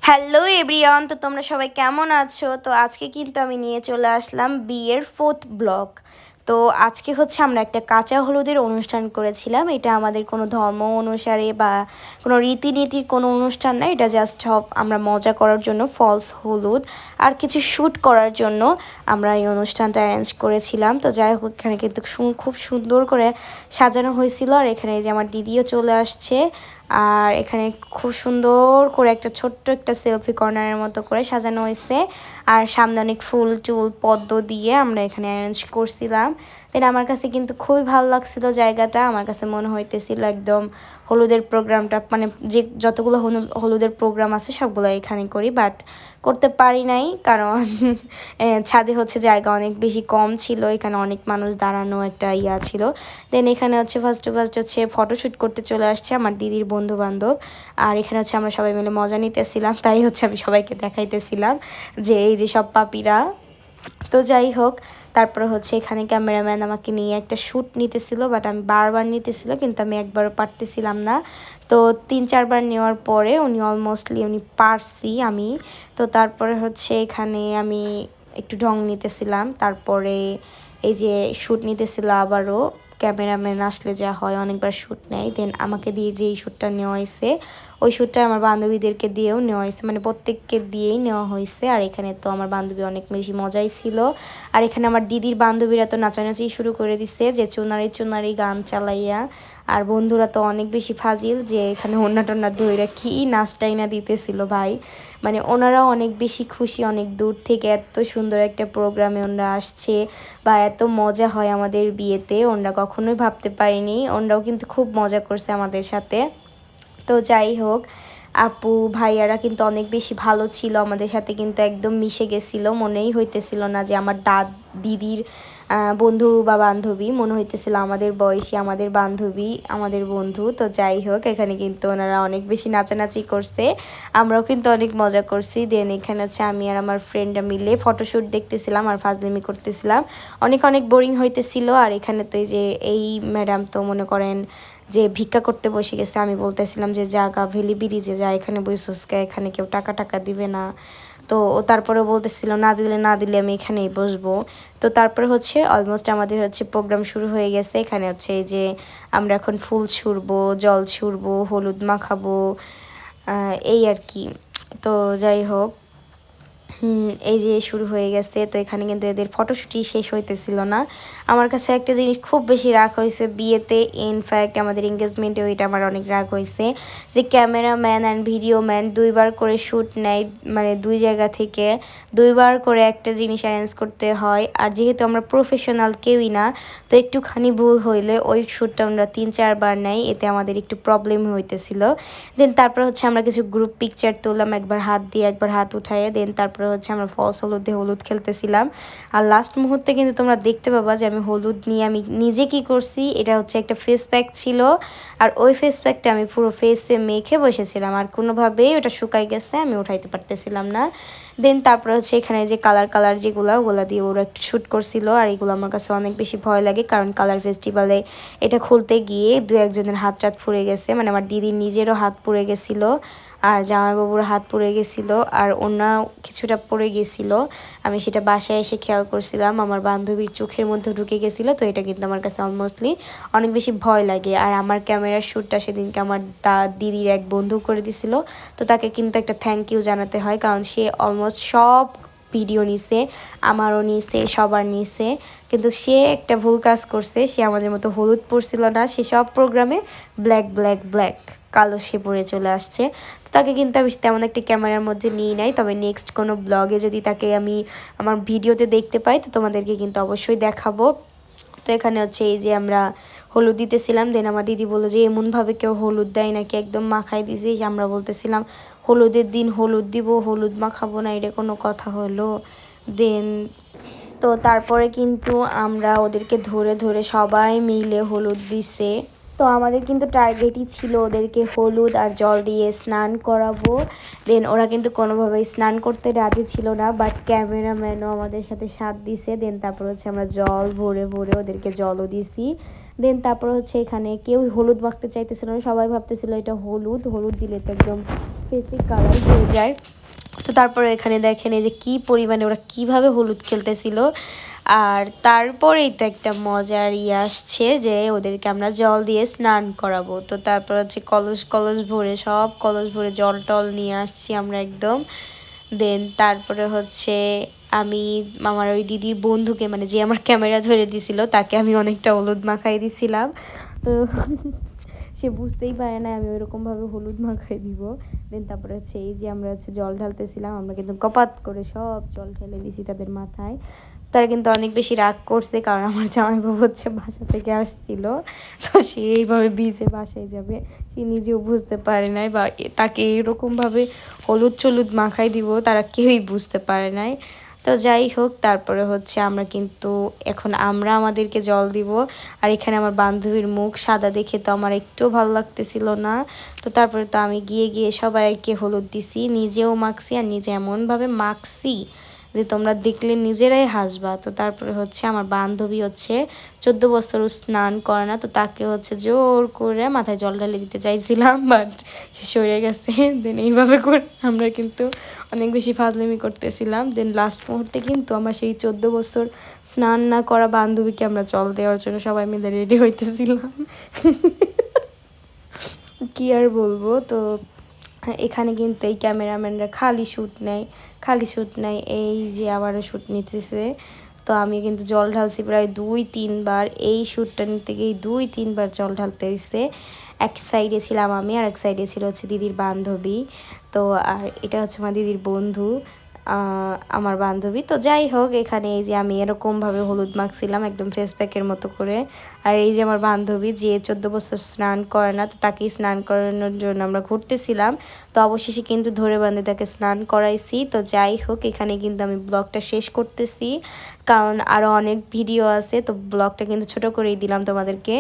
Hello everyone, তো তোমরা সবাই কেমন আছো? তো আজকে কিন্তু আমি নিয়ে চলে আসলাম বিয়ের 4th ব্লগ। তো আজকে হচ্ছে আমরা একটা কাঁচা হলুদের অনুষ্ঠান করেছিলাম। এটা আমাদের কোনো ধর্ম অনুসারে বা কোনো রীতিনীতির কোনো অনুষ্ঠান না, এটা জাস্ট আমরা মজা করার জন্য ফলস হলুদ আর কিছু শ্যুট করার জন্য আমরা এই অনুষ্ঠানটা অ্যারেঞ্জ করেছিলাম। তো যাই হোক, এখানে কিন্তু খুব সুন্দর করে সাজানো হয়েছিল। আর এখানে যে আমার দিদিও চলে আসছে, আর এখানে খুব সুন্দর করে একটা ছোট্ট একটা সেলফি কর্নারের মতো করে সাজানো হয়েছে। আর সামনে অনেক ফুল টুল পদ্ম দিয়ে আমরা এখানে অ্যারেঞ্জ করছিলাম। দেন আমার কাছে কিন্তু খুবই ভালো লাগছিল জায়গাটা। আমার কাছে মনে হইতেছিল একদম হলুদের প্রোগ্রামটা, মানে যে যতগুলো হলুদের প্রোগ্রাম আছে সবগুলো এখানে করি, বাট করতে পারি নাই কারণ ছাদে হচ্ছে জায়গা অনেক বেশি কম ছিল। এখানে অনেক মানুষ দাঁড়ানো একটা ইয়া ছিল। দেন এখানে হচ্ছে ফার্স্ট হচ্ছে ফটোশ্যুট করতে চলে আসছে আমার দিদির বন্ধু বান্ধব। আর এখানে হচ্ছে আমরা সবাই মিলে মজা নিতেছিলাম, তাই হচ্ছে আমি সবাইকে দেখাইতেছিলাম যে এই যে সব পাপিরা। তো যাই হোক, তারপরে হচ্ছে এখানে ক্যামেরাম্যান আমাকে নিয়ে একটা শ্যুট নিতেছিল, বাট আমি বারবার নিতেছিল কিন্তু আমি একবারও পারতেছিলাম না। তো 3-4 বার নেওয়ার পরে উনি পারছি আমি। তো তারপরে হচ্ছে এখানে আমি একটু ঢং নিতেছিলাম, তারপরে এই যে শ্যুট নিতেছিল আবারও। ক্যামেরাম্যান আসলে যা হয়, অনেকবার শ্যুট নেয়। দেন আমাকে দিয়ে যে এই শ্যুটটা নেওয়া হয়েছে, ওই শ্যুটটা আমার বান্ধবীদেরকে দিয়েও নেওয়া হয়েছে, মানে প্রত্যেককে দিয়েই নেওয়া হয়েছে। আর এখানে তো আমার বান্ধবী অনেক বেশি মজাই ছিল। আর এখানে আমার দিদির বান্ধবীরা তো নাচানাচি শুরু করে দিছে, যে চুনারি চুনারি গান চালাইয়া। আর বন্ধুরা তো অনেক বেশি ফাজিল, যে এখানে ওন্না টন্না ধইরা কি নাচটাই না দিতেছিল ভাই। মানে ওনারাও অনেক বেশি খুশি, অনেক দূর থেকে এত সুন্দর একটা প্রোগ্রামে ওনারা আসছে বা এত মজা হয় আমাদের বিয়েতে, ওনারা কখনোই ভাবতে পারেনি। ওনারাও কিন্তু খুব মজা করছে আমাদের সাথে। তো যাই হোক, আপু ভাইয়ারা কিন্তু অনেক বেশি ভালো ছিল আমাদের সাথে, কিন্তু একদম মিশে গেছিলো। মনেই হইতেছিল না যে আমার দিদির বন্ধু বা বান্ধবী, মনে হইতেছিল আমাদের বয়সী, আমাদের বান্ধবী, আমাদের বন্ধু। তো যাই হোক, এখানে কিন্তু ওনারা অনেক বেশি নাচানাচি করছে, আমরাও কিন্তু অনেক মজা করছি। দেন এখানে হচ্ছে আমি আর আমার ফ্রেন্ডরা মিলে ফটোশ্যুট দেখতেছিলাম আর ফাজলিমি করতেছিলাম। অনেক অনেক বোরিং হইতেছিল। আর এখানে তো এই ম্যাডাম তো মনে করেন যে ভিক্ষা করতে বসে গেছে। আমি বলতেছিলাম যে জাগা ভেলি ব্রিজে যা, এখানে বসে এখানে কেউ টাকা টাকা দিবে না। তো ও তারপরে বলতেছিল না দিলে আমি এখানেই বসবো। তো তারপরে হচ্ছে অলমোস্ট আমাদের হচ্ছে প্রোগ্রাম শুরু হয়ে গেছে। এখানে হচ্ছে এই যে আমরা এখন ফুল ছুঁড়বো, জল ছুঁড়বো, হলুদ মাখাবো, এই আর কি। তো যাই হোক, এই যে শুরু হয়ে গেছে। তো এখানে কিন্তু এদের ফটোশ্যুটই শেষ হইতেছিল না। আমার কাছে একটা জিনিস খুব বেশি রাগ হয়েছে বিয়েতে, ইনফ্যাক্ট আমাদের এঙ্গেজমেন্টেও এটা আমার অনেক রাগ হয়েছে, যে ক্যামেরাম্যান অ্যান্ড ভিডিও ম্যান 2বার করে শ্যুট নেয়, মানে 2 জায়গা থেকে 2বার করে একটা জিনিস অ্যারেঞ্জ করতে হয়। আর যেহেতু আমরা প্রফেশনাল কেউই না, তো একটুখানি ভুল হইলে ওই শ্যুটটা আমরা 3-4 বার নেই, এতে আমাদের একটু প্রবলেম হইতেছিল। দেন তারপর হচ্ছে আমরা কিছু গ্রুপ পিকচার তুললাম, একবার হাত দিয়ে একবার হাত উঠাইয়ে। দেন তারপরে হচ্ছে আমরা ফলস হলুদ দিয়ে হলুদ খেলতেছিলাম। আর লাস্ট মুহূর্তে কিন্তু তোমরা দেখতে পাবা যে আমি হলুদ নিয়ে আমি নিজে কি করছি। এটা হচ্ছে একটা ফেস প্যাক ছিল, আর ওই ফেস প্যাকটা আমি পুরো ফেসে মেখে বসেছিলাম, আর কোনোভাবেই ওটা শুকাই গেছে, আমি উঠাইতে পারতেছিলাম না। দেন তারপরে হচ্ছে এখানে যে কালার কালার ওগুলা দিয়ে ওরা একটু শ্যুট করছিল। আর এগুলো আমার কাছে অনেক বেশি ভয় লাগে, কারণ কালার ফেস্টিভ্যালে এটা খুলতে গিয়ে 2-1 জনের হাত টাত পুড়ে গেছে, মানে আমার দিদির নিজেরও হাত পুড়ে গেছিলো, আর জামাইবাবুর হাত পুড়ে গেছিলো, আর ওনাও কিছুটা পড়ে গেছিলো। আমি সেটা বাসায় এসে খেয়াল করছিলাম, আমার বান্ধবীর চোখের মধ্যে ঢুকে গেছিলো। তো এটা কিন্তু আমার কাছে অলমোস্টলি অনেক বেশি ভয় লাগে। আর আমার ক্যামেরার শ্যুটটা সেদিনকে আমার দিদির এক বন্ধু করে দিছিল। তো তাকে কিন্তু একটা থ্যাংক ইউ জানাতে হয়, কারণ সে অলমোস্ট সব ভিডিও নিছে, আমারও নিছে, সবার নিছে। কিন্তু সে একটা ভুল কাজ করছে, সে আমাদের মতো হলুদ পরছিল না, সে সব প্রোগ্রামে ব্ল্যাক ব্ল্যাক ব্ল্যাক কালো সে পরে চলে আসছে। তো তাকে কিন্তু আমি তেমন একটা ক্যামেরার মধ্যে নিই নাই, তবে নেক্সট কোনো ব্লগে যদি তাকে আমি আমার ভিডিওতে দেখতে পাই তো তোমাদেরকে কিন্তু অবশ্যই দেখাবো। তো এখানে হচ্ছে এই যে আমরা হলুদ দিতেছিলাম। দেন আমার দিদি বললো যে এমনভাবে কেউ হলুদ দেয় নাকি, একদম মাখাই দিছি। আমরা বলতেছিলাম হলুদের দিন হলুদ দিব, হলুদ মাখাবো না, এটা কোনো কথা হলো? দেন তো তারপরে কিন্তু আমরা ওদেরকে ধরে ধরে সবাই মিলে হলুদ দিছে। তো আমাদের কিন্তু টার্গেটই ছিল ওদেরকে হলুদ আর জল দিয়ে স্নান করাবো। দেন ওরা কিন্তু কোনোভাবেই স্নান করতে রাজি ছিল না, বাট ক্যামেরাম্যানও আমাদের সাথে সাথ দিছে। দেন তারপর হচ্ছে আমরা জল ভরে ভরে ওদেরকে জলও দিছি। দেন তারপর হচ্ছে এখানে কেউ হলুদ মাখতে চাইতেছিল না, সবাই ভাবতেছিল এটা হলুদ, হলুদ দিলে তো একদম ফেসে কালার হয়ে যায়। তো তারপরে এখানে দেখেন এই যে কী পরিমাণে ওরা কীভাবে হলুদ খেলতেছিল। আর তারপরেই তো একটা মজার আসছে যে ওদেরকে আমরা জল দিয়ে স্নান করাবো। তো তারপর হচ্ছে কলস কলস ভরে সব কলস ভরে জল টল নিয়ে আসছি আমরা একদম। দেন তারপরে হচ্ছে আমি আমার ওই দিদির বন্ধুকে মানে যে আমার ক্যামেরা ধরে দিছিল তাকে আমি অনেকটা হলুদ মাখাই দিছিলাম। তো সে বুঝতেই পারে না আমি ওইরকমভাবে হলুদ মাখাই দিব। দেন তারপরে হচ্ছে এই যে আমরা হচ্ছে জল ঢালতেছিলাম, আমরা কিন্তু কপাত করে সব জল ঢেলে দিছি তাদের মাথায়। তারা কিন্তু অনেক বেশি রাগ করছে, কারণ আমার জামাইবাবু হচ্ছে বাসা থেকে আসছিল, তো সে এইভাবে ভিজে বাসায় যাবে সে নিজেও বুঝতে পারে নাই, বা তাকে এরকমভাবে হলুদ টলুদ মাখাই দিব তারা কেউই বুঝতে পারে নাই। তো যাই হোক, তারপরে হচ্ছে আমরা কিন্তু এখন আমরা আমাদেরকে জল দিব। আর এখানে আমার বান্ধবীর মুখ সাদা দেখে তো আমার একটুও ভালো লাগতেছিল না। তো তারপরে তো আমি গিয়ে গিয়ে সবাইকে হলুদ দিছি, নিজেও মাখছি, আর নিজে এমনভাবে মাখছি যে তোমরা দেখলে নিজেরাই হাসবা। তো তারপরে হচ্ছে আমার বান্ধবী হচ্ছে 14 বছর স্নান করে না, তো তাকে হচ্ছে জোর করে মাথায় জল ঢালে দিতে চাইছিলাম, বাট সে সরে গেছে। দেন এইভাবে করে আমরা কিন্তু অনেক বেশি ফাজলামি করতেছিলাম। দেন লাস্ট মুহূর্তে কিন্তু আমার সেই 14 বছর স্নান না করা বান্ধবীকে আমরা জল দেওয়ার জন্য সবাই মিলে রেডি হইতেছিলাম। কি আর বলবো। তো এখানে কিন্তু এই ক্যামেরাম্যানরা খালি শ্যুট নেয় এই যে আবারও শ্যুট নিতেছে। তো আমি কিন্তু জল ঢালছি প্রায় 2-3 বার, এই শ্যুটটা নিতে গিয়ে 2-3 বার জল ঢালতে হয়েছে। এক সাইডে ছিলাম আমি, আর এক সাইডে ছিল হচ্ছে দিদির বান্ধবী। তো আর এটা হচ্ছে আমার দিদির বন্ধু, আমার বান্ধবী। তো যাই হোক, এখানে এই যে আমি এরকমভাবে হলুদ মাখছিলাম একদম ফেস প্যাকের মতো করে। আর এই যে আমার বান্ধবী যে 14 বছর স্নান করে না, তো তাকেই স্নান করানোর জন্য আমরা ঘুরতেছিলাম। তো অবশেষে কিন্তু ধরে বাঁধে তাকে স্নান করাইছি। তো যাই হোক, এখানে কিন্তু আমি ব্লগটা শেষ করতেছি, কারণ আরও অনেক ভিডিও আছে, তো ব্লগটা কিন্তু ছোট করেই দিলাম তোমাদেরকে।